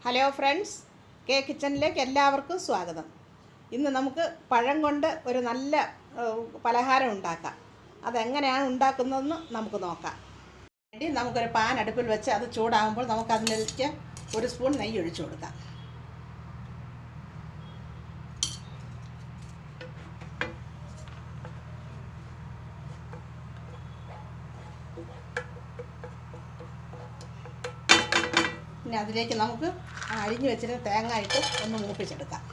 Hello friends, K കിച്ചണിലേക്ക് എല്ലാവർക്കും സ്വാഗതം. ഇന്ന് നമുക്ക് പഴം കൊണ്ട് ഒരു നല്ല പലഹാരം ഉണ്ടാക്കാം. അതെങ്ങനെയാണ് ഉണ്ടാക്കുന്നതെന്ന് നമുക്ക് നോക്കാം. വേണ്ടി നമുക്കൊരു പാൻ അടുപ്പിൽ വെച്ച് അത് ചൂടാകുമ്പോൾ നമുക്കതിലേക്ക് ഒരു സ്പൂൺ നെയ്യ് ഒഴിച്ചു കൊടുക്കാം. പിന്നെ അതിലേക്ക് നമുക്ക് അരിഞ്ഞു വെച്ചിട്ട് തേങ്ങ ഇട്ട് ഒന്ന് മൂപ്പിച്ചെടുക്കാം.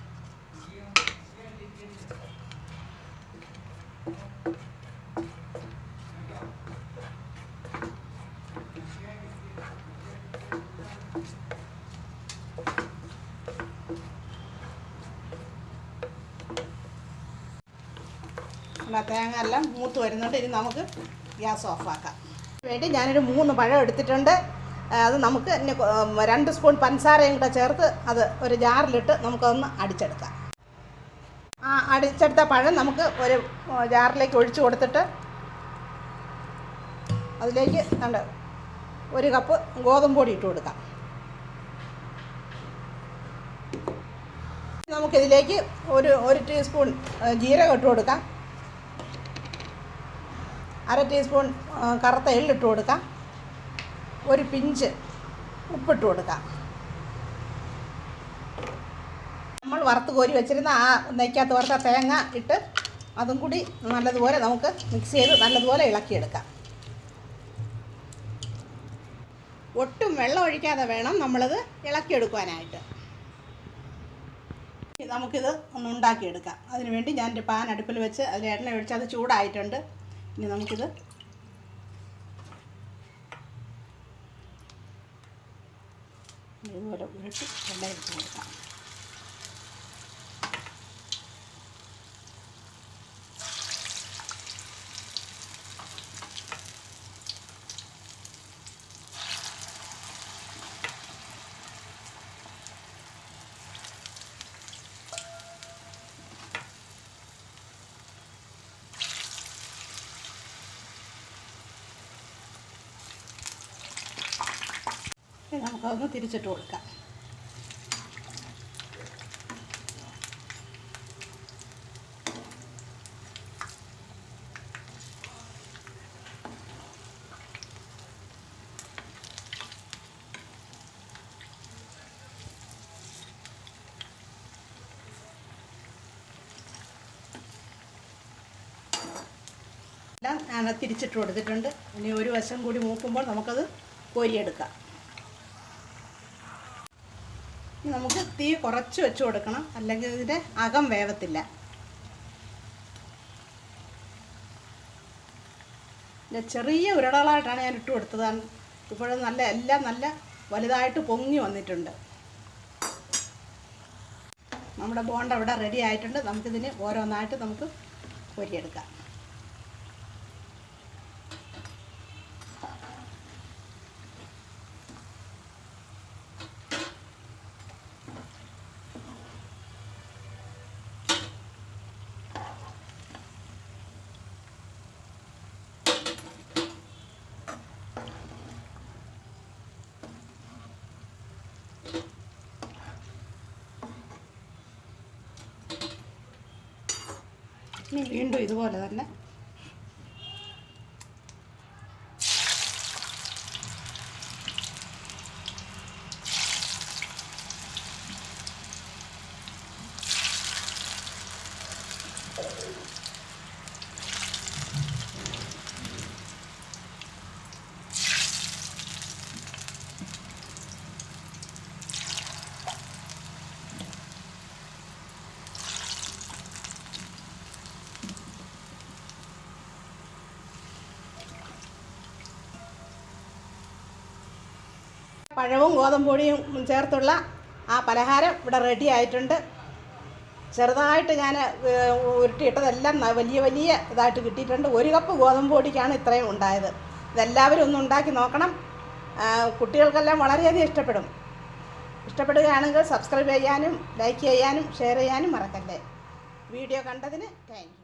തേങ്ങ എല്ലാം മൂത്ത് വരുന്നുണ്ട്. ഇനി നമുക്ക് ഗ്യാസ് ഓഫാക്കാം. വേണ്ടി ഞാനൊരു 3 പഴം എടുത്തിട്ടുണ്ട്. അത് നമുക്ക് 2 സ്പൂൺ പഞ്ചസാരയും കൂടെ ചേർത്ത് അത് ഒരു ജാറിലിട്ട് നമുക്കൊന്ന് അടിച്ചെടുക്കാം. അടിച്ചെടുത്ത പഴം നമുക്ക് ഒരു ജാറിലേക്ക് ഒഴിച്ചു കൊടുത്തിട്ട് അതിലേക്ക് 1 കപ്പ് ഗോതമ്പ് പൊടി ഇട്ട് കൊടുക്കാം. നമുക്കിതിലേക്ക് ഒരു ടീസ്പൂൺ ജീരകം ഇട്ട് കൊടുക്കാം. 1/2 ടീസ്പൂൺ കറുത്ത എള്ളിട്ട് കൊടുക്കാം. ഒരു പിഞ്ച് ഉപ്പിട്ട് കൊടുക്കാം. നമ്മൾ വറുത്ത് കോരി വെച്ചിരുന്ന ആ നെയ്ക്കകത്ത് വറുത്ത തേങ്ങ ഇട്ട് അതും കൂടി നല്ലതുപോലെ നമുക്ക് മിക്സ് ചെയ്ത് നല്ലതുപോലെ ഇളക്കിയെടുക്കാം. ഒട്ടും വെള്ളം ഒഴിക്കാതെ വേണം നമ്മളത് ഇളക്കിയെടുക്കാനായിട്ട്. നമുക്കിത് ഒന്ന് ഉണ്ടാക്കിയെടുക്കാം. അതിനുവേണ്ടി ഞാനൊരു പാൻ അടുപ്പിൽ വെച്ച് അതിൽ എണ്ണ ഒഴിച്ച് അത് ചൂടായിട്ടുണ്ട്. ഇനി നമുക്കിത് ഇതുപോലെ ഉരുട്ടി എണ്ണയിട്ട് കൊടുക്കാം. നമുക്കതൊന്ന് തിരിച്ചിട്ട് കൊടുക്കാം. എല്ലാം ഞാൻ തിരിച്ചിട്ട് കൊടുത്തിട്ടുണ്ട്. ഇനി ഒരു വശം കൂടി മൂക്കുമ്പോൾ നമുക്കത് കോരിയെടുക്കാം. നമുക്ക് തീ കുറച്ച് വെച്ച് കൊടുക്കണം, അല്ലെങ്കിൽ ഇതിൻ്റെ അകം വേവത്തില്ല. ചെറിയ ഉരുളകളായിട്ടാണ് ഞാൻ ഇട്ട് കൊടുത്തതാണ്. ഇപ്പോഴും എല്ലാം നല്ല വലുതായിട്ട് പൊങ്ങി വന്നിട്ടുണ്ട്. നമ്മുടെ ബോണ്ട ഇവിടെ റെഡി ആയിട്ടുണ്ട്. നമുക്കിതിന് ഓരോന്നായിട്ട് നമുക്ക് പൊരിയെടുക്കാം. ഇനി വീണ്ടും ഇതുപോലെ തന്നെ പഴവും ഗോതമ്പ് പൊടിയും ചേർത്തുള്ള ആ പലഹാരം ഇവിടെ റെഡി ആയിട്ടുണ്ട്. ചെറുതായിട്ട് ഞാൻ ഉരുട്ടിയിട്ടതെല്ലാം വലിയ ഇതായിട്ട് കിട്ടിയിട്ടുണ്ട്. 1 കപ്പ് ഗോതമ്പ് പൊടിക്കാണ് ഇത്രയും ഉണ്ടായത്. ഇതെല്ലാവരും ഒന്ന് ഉണ്ടാക്കി നോക്കണം. കുട്ടികൾക്കെല്ലാം വളരെയധികം ഇഷ്ടപ്പെടുകയാണെങ്കിൽ സബ്സ്ക്രൈബ് ചെയ്യാനും ലൈക്ക് ചെയ്യാനും ഷെയർ ചെയ്യാനും മറക്കല്ലേ. വീഡിയോ കണ്ടതിന് താങ്ക് യു.